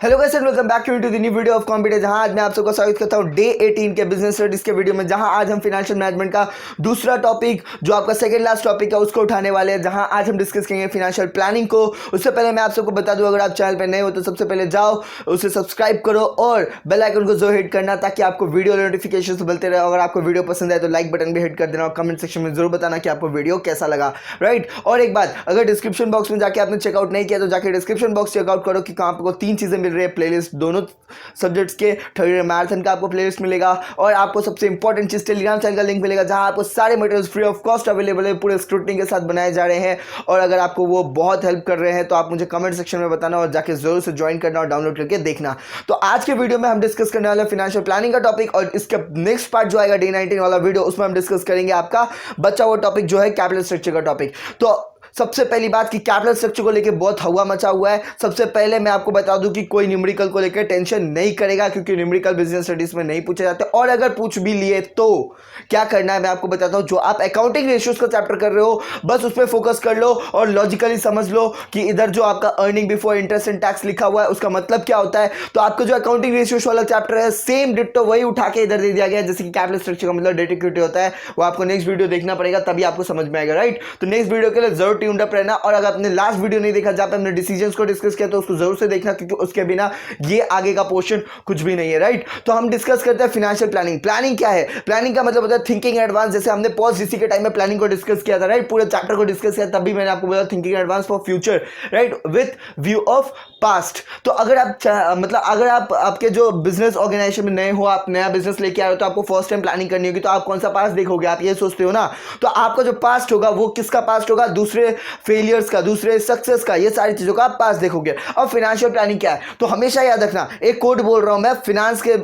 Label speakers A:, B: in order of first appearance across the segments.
A: Hello guys and welcome back to the new video of ComPedia, जहां आज मैं आप सबको स्वागत करता हूं डे 18 के बिजनेस स्टडीज के वीडियो में, जहां आज हम फाइनेंशियल मैनेजमेंट का दूसरा टॉपिक जो आपका सेकंड लास्ट टॉपिक है उसको उठाने वाले हैं, जहां आज हम डिस्कस करेंगे फाइनेंशियल प्लानिंग को। उससे पहले मैं आप सबको बता दूं, अगर आप चैनल पर नए हो तो सबसे पहले जाओ उसे सब्सक्राइब करो और बेल आइकन को जरूर हिट करना ताकि आपको वीडियो नोटिफिकेशन मिलते रहे। अगर आपको वीडियो पसंद आए तो लाइक बटन भी हिट कर देना और कमेंट सेक्शन में जरूर बताना कि आपको वीडियो कैसा लगा, राइट। और एक बात, अगर डिस्क्रिप्शन बॉक्स में जाके आपने चेकआउट नहीं किया तो जाके डिस्क्रिप्शन बॉक्स चेकआउट करो कि आपको 3 चीजें मिल रही है प्लेलिस्ट, दोनों सब्जेक्ट्स के। थर्ड मैराथन का आपको प्लेलिस्ट मिलेगा और आपको सबसे इंपॉर्टेंट चीज टेलीग्राम चैनल का लिंक मिलेगा, जहां आपको सारे materials free of cost available है, पूरे स्क्रूटनी के साथ बनाए जा रहे हैं। और अगर आपको वो बहुत हेल्प कर रहे हैं तो आप मुझे कमेंट सेक्शन में बताना और जाके जरूर से ज्वाइन करना और डाउनलोड करके देखना। तो आज के वीडियो में हम डिस्कस करने वाले फाइनेंशियल प्लानिंग का टॉपिक, और इसके नेक्स्ट पार्ट जो आएगा डे 19 वाला वीडियो, उसमें हम डिस्कस करेंगे आपका बचा हुआ टॉपिक जो है कैपिटल स्ट्रक्चर का टॉपिक। तो सबसे पहली बात कि कैपिटल स्ट्रक्चर को लेकर बहुत हवा मचा हुआ है। सबसे पहले मैं आपको बता दूं कि कोई न्यूमेरिकल को लेकर टेंशन नहीं करेगा, क्योंकि न्यूमेरिकल बिजनेस स्टडीज में नहीं पूछे जाते, और अगर पूछ भी लिए तो क्या करना है मैं आपको बताता हूं। जो आप अकाउंटिंग रेशियोज का चैप्टर कर रहे हो बस उस पर फोकस कर लो और लॉजिकली समझ लो कि इधर जो आपका earning before interest and tax लिखा हुआ है उसका मतलब क्या होता है। तो आपका जो अकाउंटिंग रेशियोज वाला चैप्टर है सेम डिट्टो वही उठा के इधर दे दिया गया है, जैसे कि कैपिटल स्ट्रक्चर का मतलब डेट इक्विटी होता है। वो आपको नेक्स्ट वीडियो देखना पड़ेगा, तभी आपको समझ में आएगा, राइट। तो नेक्स्ट वीडियो के लिए जरूर ट्यून्ड अप रहना, और अगर आपने लास्ट वीडियो नहीं देखा जहां पे हमने डिसीजंस को डिस्कस किया तो उसको जरूर से देखना, क्योंकि उसके बिना ये आगे का पोर्शन कुछ भी नहीं है, राइट। तो हम डिस्कस करते हैं फाइनेंशियल प्लानिंग। प्लानिंग क्या है? प्लानिंग का मतलब होता है थिंकिंग एडवांस। जैसे हमने पॉस्ट डीसी के टाइम में प्लानिंग को डिस्कस किया था, राइट, पूरे चैप्टर को डिस्कस किया, तभी मैंने आपको बोला thinking advance for future, right, with Vue of past. तो अगर आप मतलब अगर आप आपके जो बिजनेस ऑर्गेनाइजेशन में नए हो, आप नया बिजनेस लेके आए हो, तो आपको फर्स्ट टाइम प्लानिंग करनी होगी, तो आप कौन सा पास्ट देखोगे? आप ये सोचते हो ना। तो आपका जो पास्ट होगा वो किसका पास्ट होगा? दूसरे फेलियर्स का, दूसरे सक्सेस का, ये सारी चीजों का आप पास्ट देखोगे। अब फाइनेंशियल प्लानिंग क्या है? तो हमेशा याद रखना, एक कोड बोल रहा हूं मैं फाइनेंस के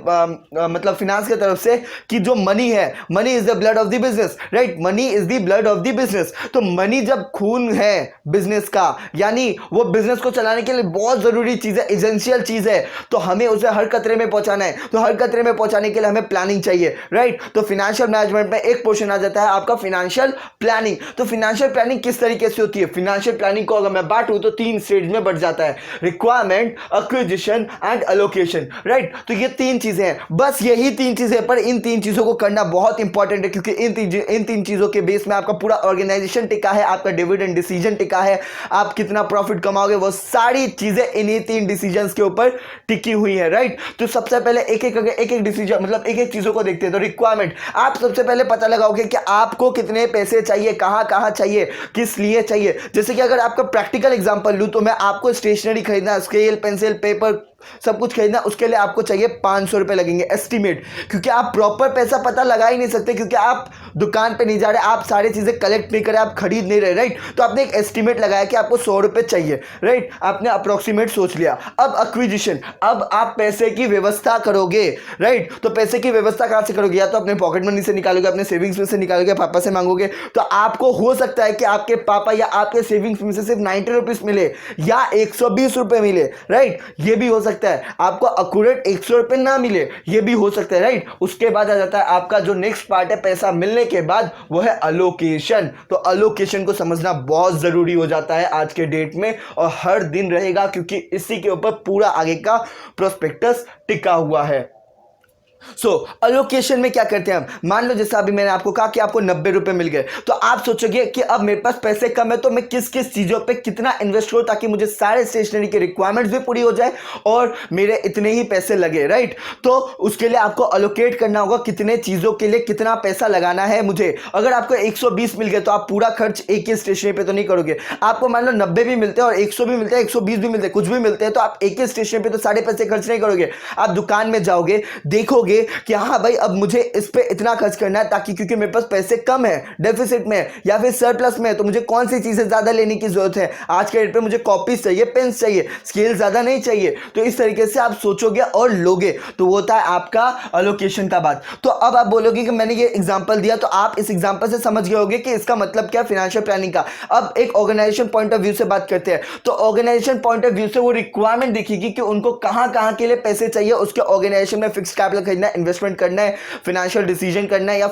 A: मतलब फाइनेंस के तरफ से, कि जो मनी है, money is the blood of the business, right, money is the blood of the business. तो मनी जब खून है बिजनेस का, यानी वो बिजनेस को चलाने के लिए बहुत जरूरी चीज है, एसेंशियल चीज है, तो हमें उसे हर कतरे में पहुंचाना है। तो हर कतरे में पहुंचाने के लिए हमें प्लानिंग चाहिए, राइट। तो फाइनेंशियल मैनेजमेंट में एक पोर्शन आ जाता है आपका फाइनेंशियल प्लानिंग। तो फाइनेंशियल प्लानिंग किस तरीके से होती है? फाइनेंशियल प्लानिंग को अगर मैं बांटूं तो 3 स्टेज में बढ़ जाता है, requirement, acquisition and allocation, right. तो ये 3 चीजें हैं, बस यही 3 चीजें, पर इन 3 चीजों को करना बहुत इंपॉर्टेंट है, क्योंकि इन तीन चीजों के बेस में आपका पूरा ऑर्गेनाइजेशन टिका है, आपका डिविडेंड डिसीजन टिका है, आप कितना प्रॉफिट कमाओगे, वो सारी चीजें इन्हीं 3 डिसीजंस के ऊपर टिकी हुई है, राइट। तो सबसे पहले एक एक डिसीजन, मतलब एक एक चीजों को देखते हैं। तो रिक्वायरमेंट, आप सबसे पहले पता लगाओगे कि आपको कितने पैसे चाहिए, कहां कहां चाहिए, किस लिए चाहिए। जैसे कि अगर आपका प्रैक्टिकल एग्जांपल लूं तो मैं आपको स्टेशनरी खरीदना, स्केल, पेंसिल, पेपर, सब कुछ खरीदना, उसके लिए आपको चाहिए 500 रुपए लगेंगे एस्टिमेट, क्योंकि आप प्रॉपर पैसा पता लगा ही नहीं सकते, क्योंकि आप दुकान पे नहीं जा रहे, आप सारी चीजें कलेक्ट नहीं कर रहे, आप खरीद नहीं रहे, राइट। तो आपने एक एस्टिमेट लगाया कि आपको 100 रुपए चाहिए, राइट, आपने अप्रोक्सीमेट सोच लिया। अब एक्विजिशन, अब आप पैसे की व्यवस्था करोगे, राइट। तो पैसे की व्यवस्था कहां से करोगे? या तो अपने पॉकेट मनी से निकालोगे, अपने सेविंग्स में से निकालोगे, पापा से मांगोगे। तो आपको हो सकता है कि आपके पापा या आपके सेविंग्स में से सिर्फ 90 रुपीज मिले या 120 रुपए मिले, राइट, ये भी हो सकता है। आपको अक्यूरेट 100 रुपए ना मिले, ये भी हो सकता है, राइट। उसके बाद आ जाता है आपका जो नेक्स्ट पार्ट है पैसा मिलने के बाद, वो है अलोकेशन। तो अलोकेशन को समझना बहुत जरूरी हो जाता है आज के डेट में, और हर दिन रहेगा, क्योंकि इसी के ऊपर पूरा आगे का प्रोस्पेक्टस टिका हुआ है। अलोकेशन में क्या करते हैं हम? मान लो जैसा अभी मैंने आपको कहा कि आपको 90 रुपए मिल गए, तो आप सोचोगे कि अब मेरे पास पैसे कम है, तो मैं किस किस चीजों पे कितना इन्वेस्ट करूं ताकि मुझे सारे स्टेशनरी के रिक्वायरमेंट्स भी पूरी हो जाए और मेरे इतने ही पैसे लगे, राइट। तो उसके लिए आपको अलोकेट करना होगा कितने चीजों के लिए कितना पैसा लगाना है मुझे। अगर आपको 120 मिल गए तो आप पूरा खर्च एक ही स्टेशनरी पे तो नहीं करोगे। आपको मान लो 90 भी मिलते हैं और 100 भी मिलते हैं, 120 भी मिलते हैं, कुछ भी मिलते हैं, तो आप एक ही स्टेशनरी पे तो सारे पैसे खर्च नहीं करोगे। आप दुकान में जाओगे, देखोगे कि हाँ भाई अब मुझे इस पे इतना खर्च करना है, ताकि क्योंकि मेरे पास पैसे कम है, डेफिसिट में या फिर सरप्लस में, तो मुझे कौन सी चीजें ज्यादा लेने की जरूरत है। आज के डेट पे मुझे कॉपीज चाहिए, पेन्स चाहिए, स्केल ज्यादा नहीं चाहिए। तो इस तरीके से आप सोचोगे और लोगे, तो वो होता है आपका अलोकेशन का बात। तो अब आप बोलोगे कि मैंने ये एग्जांपल दिया, तो आप इस एग्जांपल से समझ गए होगे कि इसका मतलब क्या फाइनेंशियल प्लानिंग का। अब एक ऑर्गेनाइजेशन पॉइंट ऑफ व्यू से बात करते हैं। तो ऑर्गेनाइजेशन पॉइंट ऑफ व्यू से वो रिक्वायरमेंट देखेगी कि उनको कहां कहां के लिए पैसे चाहिए उसके ऑर्गेनाइजेशन में फिक्स कैपिटल खरीदना है, इन्वेस्टमेंट करना है, फाइनेंशियल डिसीजन करना है या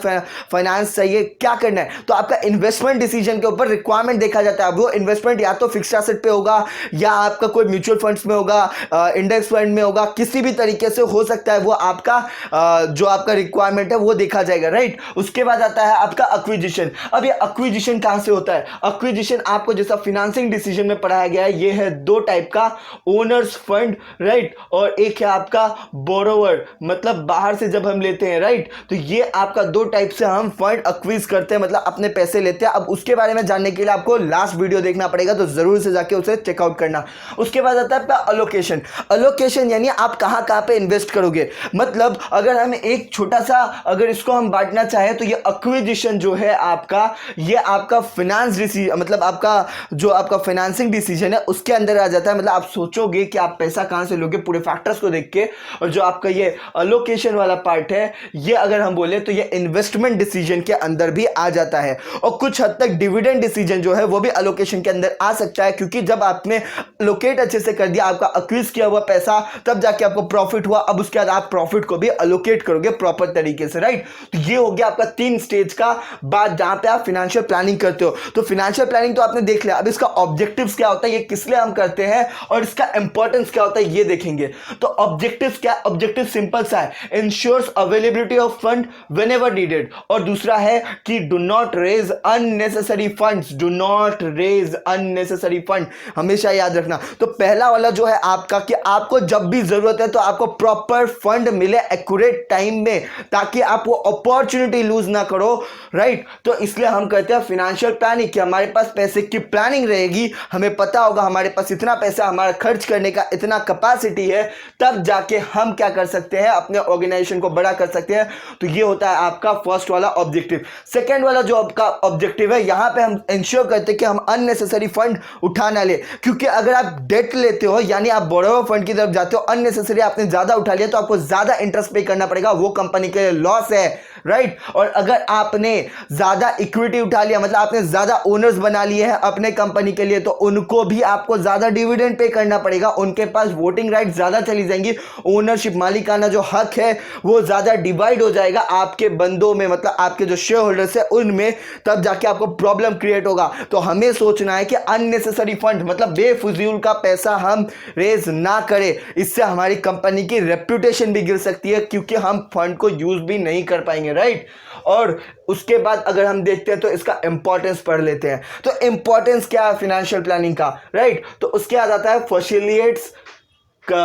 A: फाइनेंस चाहिए, क्या करना है, तो आपका इन्वेस्टमेंट डिसीजन के ऊपर रिक्वायरमेट देखा जाता है। वो इन्वेस्टमेंट या तो फिक्स्ड एसेट पे होगा या आपका कोई म्यूचुअल फंड्स में होगा, इंडेक्स फंड में होगा, किसी भी तरीके से हो सकता है। वो आपका जो आपका रिक्वायरमेंट है वो देखा जाएगा, राइट। उसके बाद आता है आपका एक्विजिशन। अब ये एक्विजिशन कहां से होता है? एक्विजिशन आपको जैसा फाइनेंसिंग डिसीजन में पढ़ाया गया है, ये है दो टाइप का, ओनर्स फंड, राइट, और एक है आपका बोरोवर, मतलब बाहर से जब हम लेते हैं, राइट। तो ये आपका दो टाइप से हम फंड एक्विज करते हैं, मतलब अपने पैसे लेते हैं। अब उसके बारे में जानने के लिए आपको लास्ट वीडियो देखना पड़ेगा, तो जरूर से जाके उसे चेकआउट करना। उसके बाद आता है आपका अलोकेशन। अलोकेशन यानी आप कहां कहां पे इन्वेस्ट करोगे, मतलब अगर हम एक छोटा सा अगर इसको हम बांटना चाहें तो ये एक्विजिशन जो है आपका, ये आपका फाइनेंस डिसीजन, मतलब आपका जो आपका फाइनेंसिंग डिसीजन है उसके अंदर आ जाता है। मतलब आप सोचोगे कि आप पैसा कहां से लोगे पूरे फैक्टर्स को देख के। और जो आपका ये अलोकेशन वाला पार्ट है, ये अगर हम बोले तो ये इन्वेस्टमेंट डिसीजन के अंदर भी आ जाता है। और कुछ हद तक डिविडेंड डिसीजन जो है वो भी अलोकेशन के अंदर आ सकता है, क्योंकि जब आपने अलोकेट अच्छे से कर दिया, आपका एक्विज किया हुआ पैसा, तब जाके आपको प्रॉफिट हुआ। अब उसके बाद आप प्रॉफिट को भी अलोकेट करोगे प्रॉपर तरीके से, राइट। तो ये हो गया आपका 3 स्टेज का बाद जहां पे आप फाइनेंशियल प्लानिंग करते हो। तो फाइनेंशियल प्लानिंग तो आपने देख लिया, अब इसका ऑब्जेक्टिव्स क्या होता है, ये किस लिए हम करते हैं और इसका इंपॉर्टेंस क्या होता है ये देखेंगे। तो ऑब्जेक्टिव्स क्या? ऑब्जेक्टिव सिंपल सा है, ensures availability of fund whenever needed, और दूसरा है कि do not raise unnecessary funds, do not raise unnecessary fund, हमेशा याद रखना। तो पहला वाला जो है आपका कि आपको जब भी जरूरत है तो आपको प्रॉपर फंड मिले एक्यूरेट टाइम में, ताकि आप वो अपॉर्चुनिटी लूज ना करो, राइट। तो इसलिए हम कहते हैं फाइनेंशियल प्लानिंग कि हमारे पास पैसे की प्लानिंग रहेगी, हमें पता होगा हमारे पास इतना पैसा, हमारा खर्च करने का इतना कैपेसिटी है, तब जाके हम क्या कर सकते हैं, अपने ऑर्गेनाइजेशन को बड़ा कर सकते हैं। तो ये होता है आपका फर्स्ट वाला ऑब्जेक्टिव। सेकेंड वाला जो आपका ऑब्जेक्टिव है, यहां पे हम इंश्योर करते हैं कि हम अननेसेसरी फंड उठा ना ले, क्योंकि अगर आप डेट लेते हो यानी आप बोरोवर फंड की तरफ जाते हो, अननेसेसरी आपने ज्यादा उठा लिया तो आपको ज्यादा इंटरेस्ट पे करना पड़ेगा, वो कंपनी के लिए लॉस है, राइट। और अगर आपने ज्यादा इक्विटी उठा लिया, मतलब आपने ज्यादा ओनर्स बना लिए हैं अपने कंपनी के लिए, तो उनको भी आपको ज्यादा डिविडेंड पे करना पड़ेगा, उनके पास वोटिंग राइट ज्यादा चली जाएंगी, ओनरशिप मालिकाना जो हक है वो ज्यादा डिवाइड हो जाएगा आपके बंदों में, मतलब आपके जो शेयर होल्डर्स है उनमें, तब जाके आपको प्रॉब्लम क्रिएट होगा। तो हमें सोचना है कि अननेसेसरी फंड, मतलब बेफिजूल का पैसा हम रेज ना करें, इससे हमारी कंपनी की रेप्यूटेशन भी गिर सकती है, क्योंकि हम फंड को यूज भी नहीं कर पाएंगे, राइट। और उसके बाद अगर हम देखते हैं तो इसका इंपॉर्टेंस पढ़ लेते हैं। तो इंपॉर्टेंस क्या है फाइनेंशियल प्लानिंग का, राइट। तो उसके बाद आता है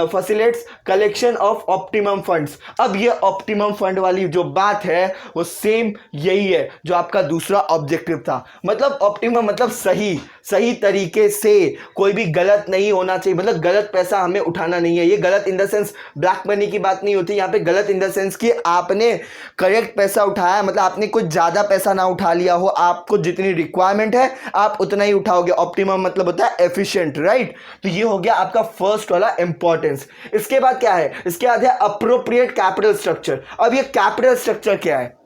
A: facilitates collection of optimum funds. अब ये ऑप्टिमम फंड वाली जो बात है वो सेम यही है जो आपका दूसरा ऑब्जेक्टिव था, मतलब ऑप्टिमम मतलब सही तरीके से, कोई भी गलत नहीं होना चाहिए, मतलब गलत पैसा हमें उठाना नहीं है। ये गलत in the sense black money की बात नहीं होती, यहाँ पे गलत इन द सेंस कि आपने करेक्ट पैसा उठाया, मतलब आपने कुछ ज़्यादा पैसा ना उठा लिया हो, आपको जितनी रिक्वायरमेंट है आप उतना ही उठाओगे। ऑप्टिमम मतलब होता है एफिशिएंट, राइट। तो ये हो गया आपका फर्स्ट वाला इंपॉर्टेंस। इसके बाद क्या है, इसके बाद है अप्रोप्रिएट कैपिटल स्ट्रक्चर। अब ये कैपिटल स्ट्रक्चर क्या है,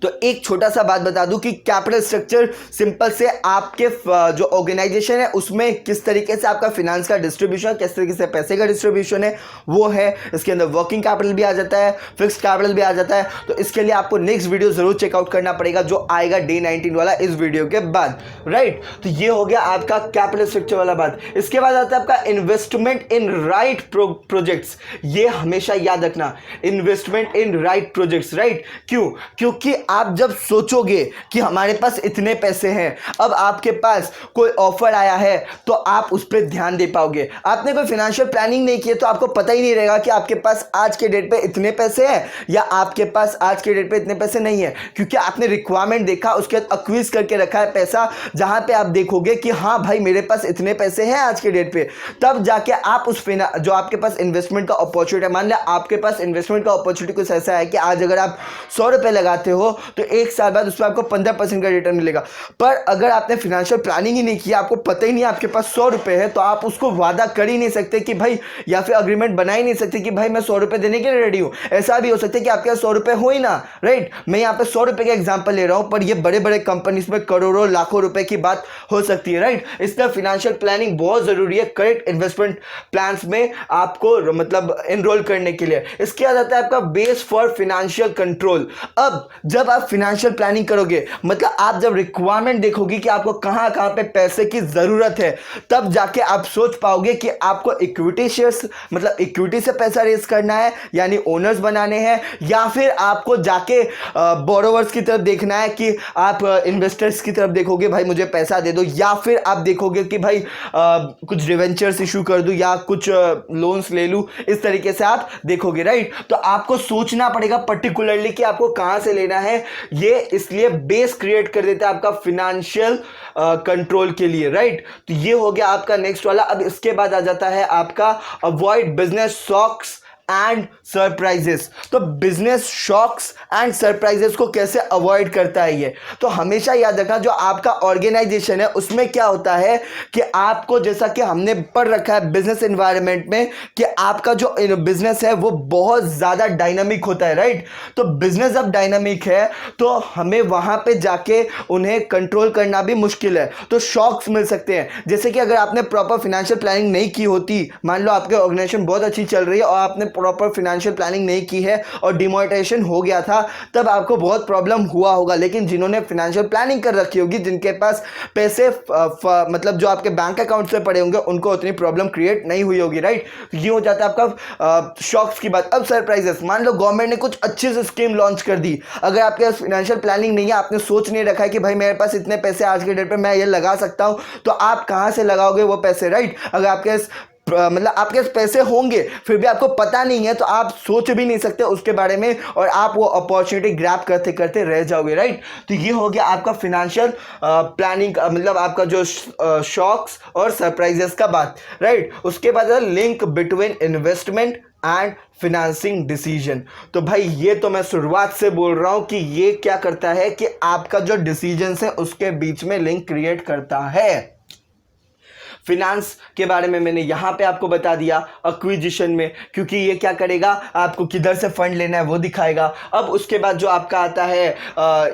A: तो एक छोटा सा बात बता दूं कि कैपिटल स्ट्रक्चर सिंपल से आपके जो ऑर्गेनाइजेशन है उसमें किस तरीके से आपका फिनेंस का डिस्ट्रीब्यूशन है, किस तरीके से पैसे का डिस्ट्रीब्यूशन है वो है। इसके अंदर वर्किंग कैपिटल भी आ जाता है, फिक्स्ड कैपिटल भी आ जाता है। तो इसके लिए आपको नेक्स्ट वीडियो जरूर चेकआउट करना पड़ेगा जो आएगा डे 19 वाला इस वीडियो के बाद, राइट। तो ये हो गया आपका कैपिटल स्ट्रक्चर वाला बात। इसके बाद आता है आपका इन्वेस्टमेंट इन राइट प्रोजेक्ट्स। ये हमेशा याद रखना, investment in right projects, right. क्यों? क्योंकि आप जब सोचोगे कि हमारे पास इतने पैसे हैं, अब आपके पास कोई ऑफर आया है तो आप उस पर ध्यान दे पाओगे। आपने कोई फाइनेंशियल प्लानिंग नहीं की तो आपको पता ही नहीं रहेगा कि आपके पास आज के डेट पे इतने पैसे हैं या आपके पास आज के डेट पे इतने पैसे नहीं है, क्योंकि आपने रिक्वायरमेंट देखा, उसके बाद एक्विज करके रखा है पैसा, जहां पे आप देखोगे कि हाँ भाई मेरे पास इतने पैसे हैं आज के डेट पे, तब जाके आप उस जो आपके पास इन्वेस्टमेंट का अपॉर्चुनिटी, मान लिया आपके पास इन्वेस्टमेंट का अपॉर्चुनिटी कुछ ऐसा है कि आज अगर आप 100 रुपए लगाते हो हो तो 1 साल बाद उस पर आपको 15% का रिटर्न मिलेगा। पर अगर आपने फाइनेंशियल प्लानिंग ही नहीं किया, आपको पता ही नहीं आपके पास 100 रुपये है, तो आप उसको वादा कर ही नहीं सकते कि भाई, या फिर अग्रीमेंट बना ही नहीं सकते कि भाई मैं 100 रुपये देने के लिए रेडी हूँ। ऐसा भी हो सकता है कि आपके पास 100 रुपये हो ही ना, राइट। मैं यहाँ पे 100 रुपये का एग्जाम्पल ले रहा हूँ, पर ये बड़े बड़े कंपनीज में करोड़ों लाखों रुपए की बात हो सकती है, राइट। इसलिए फाइनेंशियल प्लानिंग बहुत जरूरी है करेक्ट इन्वेस्टमेंट प्लान्स में आपको मतलब एनरोल करने के लिए। इसके बाद आता है आपका बेस फॉर फाइनेंशियल कंट्रोल। अब जब आप फाइनेंशियल प्लानिंग करोगे, मतलब आप जब रिक्वायरमेंट देखोगे कि आपको कहां कहां पे पैसे की जरूरत है, तब जाके आप सोच पाओगे कि आपको इक्विटी शेयर्स मतलब इक्विटी से पैसा रेज करना है, यानी ओनर्स बनाने हैं, या फिर आपको जाके बोरोवर्स की तरफ देखना है कि आप इन्वेस्टर्स की तरफ देखोगे, भाई मुझे पैसा दे दो, या फिर आप देखोगे कि भाई कुछ डिवेंचर्स इशू कर दूं या कुछ लोन्स ले लूं, इस तरीके से आप देखोगे, राइट। तो आपको सोचना पड़ेगा पर्टिकुलरली कि आपको कहां से लेना है। ये इसलिए बेस क्रिएट कर देता है आपका फाइनेंशियल कंट्रोल के लिए, राइट। तो ये हो गया आपका नेक्स्ट वाला। अब इसके बाद आ जाता है आपका avoid business shocks and surprises. तो बिजनेस शॉक्स एंड सरप्राइजेस को कैसे अवॉइड करता है ये, तो हमेशा याद रखना जो आपका ऑर्गेनाइजेशन है उसमें क्या होता है कि आपको, जैसा कि हमने पढ़ रखा है बिजनेस एनवायरनमेंट में, कि आपका जो बिजनेस है वो बहुत ज्यादा डायनामिक होता है, राइट। तो बिजनेस अब डायनामिक है तो हमें वहां पे जाके उन्हें कंट्रोल करना भी मुश्किल है। तो शॉक्स मिल सकते हैं, जैसे कि अगर आपने प्रॉपर फाइनेंशियल प्लानिंग नहीं की होती, मान लो आपके ऑर्गेनाइजेशन बहुत अच्छी चल रही है और आपने प्रॉपर फाइनेंशियल प्लानिंग नहीं की है और डिमोनेटाइजेशन हो गया था, तब आपको बहुत प्रॉब्लम हुआ होगा। लेकिन जिन्होंने फाइनेंशियल प्लानिंग कर रखी होगी, जिनके पास पैसे मतलब जो आपके बैंक अकाउंट से पड़े होंगे, उनको उतनी प्रॉब्लम क्रिएट नहीं हुई होगी, राइट। ये हो जाता है आपका शॉक्स की बात। अब सरप्राइजेस, मान लो गवर्नमेंट ने कुछ अच्छी सी स्कीम लॉन्च कर दी, अगर आपके पास फाइनेंशियल प्लानिंग नहीं है, आपने सोच नहीं रखा है कि भाई मेरे पास इतने पैसे आज के डेट पे मैं ये लगा सकता हूं, तो आप कहां से लगाओगे वो पैसे, राइट। अगर आपके मतलब आपके पैसे होंगे फिर भी आपको पता नहीं है, तो आप सोच भी नहीं सकते उसके बारे में और आप वो अपॉर्चुनिटी ग्रैब करते करते रह जाओगे, राइट। तो ये हो गया आपका फाइनेंशियल प्लानिंग, मतलब आपका जो शॉक्स और सरप्राइजेस का बात, राइट। उसके बाद link between investment and financing decision. तो भाई ये तो मैं शुरुआत से बोल रहा हूं कि ये क्या करता है कि आपका जो डिसीजन है उसके बीच में लिंक क्रिएट करता है। फिनांस के बारे में मैंने यहां पे आपको बता दिया एक्विजिशन में, क्योंकि ये क्या करेगा, आपको किधर से फंड लेना है वो दिखाएगा। अब उसके बाद जो आपका आता है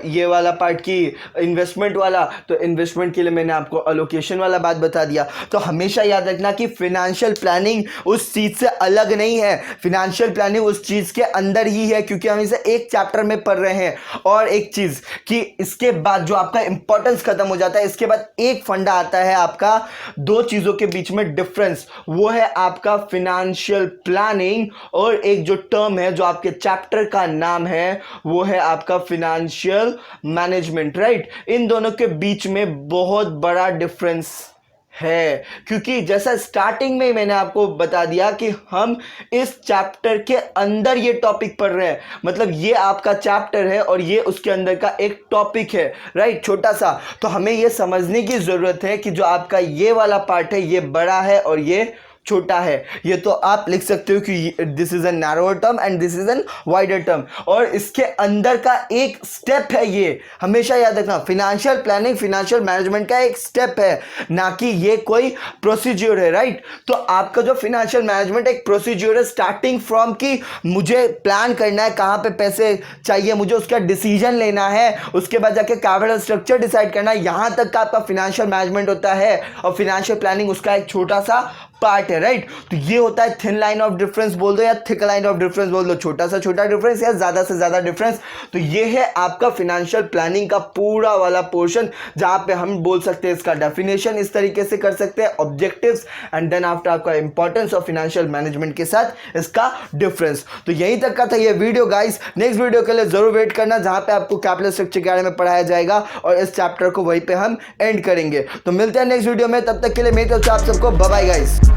A: ये वाला पार्ट की इन्वेस्टमेंट वाला, तो इन्वेस्टमेंट के लिए मैंने आपको अलोकेशन वाला बात बता दिया। तो हमेशा याद रखना कि फाइनेंशियल प्लानिंग उस चीज से अलग नहीं है, फाइनेंशियल प्लानिंग उस चीज के अंदर ही है, क्योंकि हम इसे एक चैप्टर में पढ़ रहे हैं। और एक चीज कि इसके बाद जो आपका इंपॉर्टेंस खत्म हो जाता है, इसके बाद एक फंडा आता है आपका, दो चीजों के बीच में डिफरेंस, वो है आपका फाइनेंशियल प्लानिंग, और एक जो टर्म है जो आपके चैप्टर का नाम है वो है आपका फाइनेंशियल मैनेजमेंट, राइट। इन दोनों के बीच में बहुत बड़ा डिफरेंस है, क्योंकि जैसा स्टार्टिंग में मैंने आपको बता दिया कि हम इस चैप्टर के अंदर ये टॉपिक पढ़ रहे हैं, मतलब ये आपका चैप्टर है और ये उसके अंदर का एक टॉपिक है, राइट, छोटा सा। तो हमें ये समझने की जरूरत है कि जो आपका ये वाला पार्ट है ये बड़ा है और ये छोटा है। ये तो आप लिख सकते हो कि this is a narrower term and this is an wider term, और इसके अंदर का एक स्टेप है। ये हमेशा याद रखना, फाइनेंशियल प्लानिंग फाइनेंशियल मैनेजमेंट का एक स्टेप है, ना कि ये कोई प्रोसीज्योर है, राइट। तो आपका जो फाइनेंशियल मैनेजमेंट एक प्रोसीज्योर है, स्टार्टिंग फ्रॉम कि मुझे प्लान करना है कहां पे पैसे चाहिए, मुझे उसका डिसीजन लेना है, उसके बाद जाके कैपिटल स्ट्रक्चर डिसाइड करना है, यहां तक का आपका फाइनेंशियल मैनेजमेंट होता है, और फाइनेंशियल प्लानिंग उसका एक छोटा सा पार्ट है, राइट। तो ये होता है थिन लाइन ऑफ डिफरेंस बोल दो या थिक लाइन ऑफ डिफरेंस बोल दो, छोटा सा छोटा डिफरेंस या ज्यादा से ज्यादा डिफरेंस। तो ये है आपका फाइनेंशियल प्लानिंग का पूरा वाला पोर्शन, जहां पे हम बोल सकते हैं इसका डेफिनेशन इस तरीके से कर सकते हैं, ऑब्जेक्टिव्स, एंड देन आफ्टर आपका इंपॉर्टेंस ऑफ फाइनेंशियल मैनेजमेंट के साथ इसका डिफरेंस। तो यहीं तक का था ये वीडियो गाइस। नेक्स्ट वीडियो के लिए जरूर वेट करना, जहां पे आपको कैपिटल स्ट्रक्चर के बारे में पढ़ाया जाएगा और इस चैप्टर को वहीं पे हम एंड करेंगे। तो मिलते हैं नेक्स्ट वीडियो में, तब तक के लिए मेरी तरफ से आप सबको बाय बाय गाइस।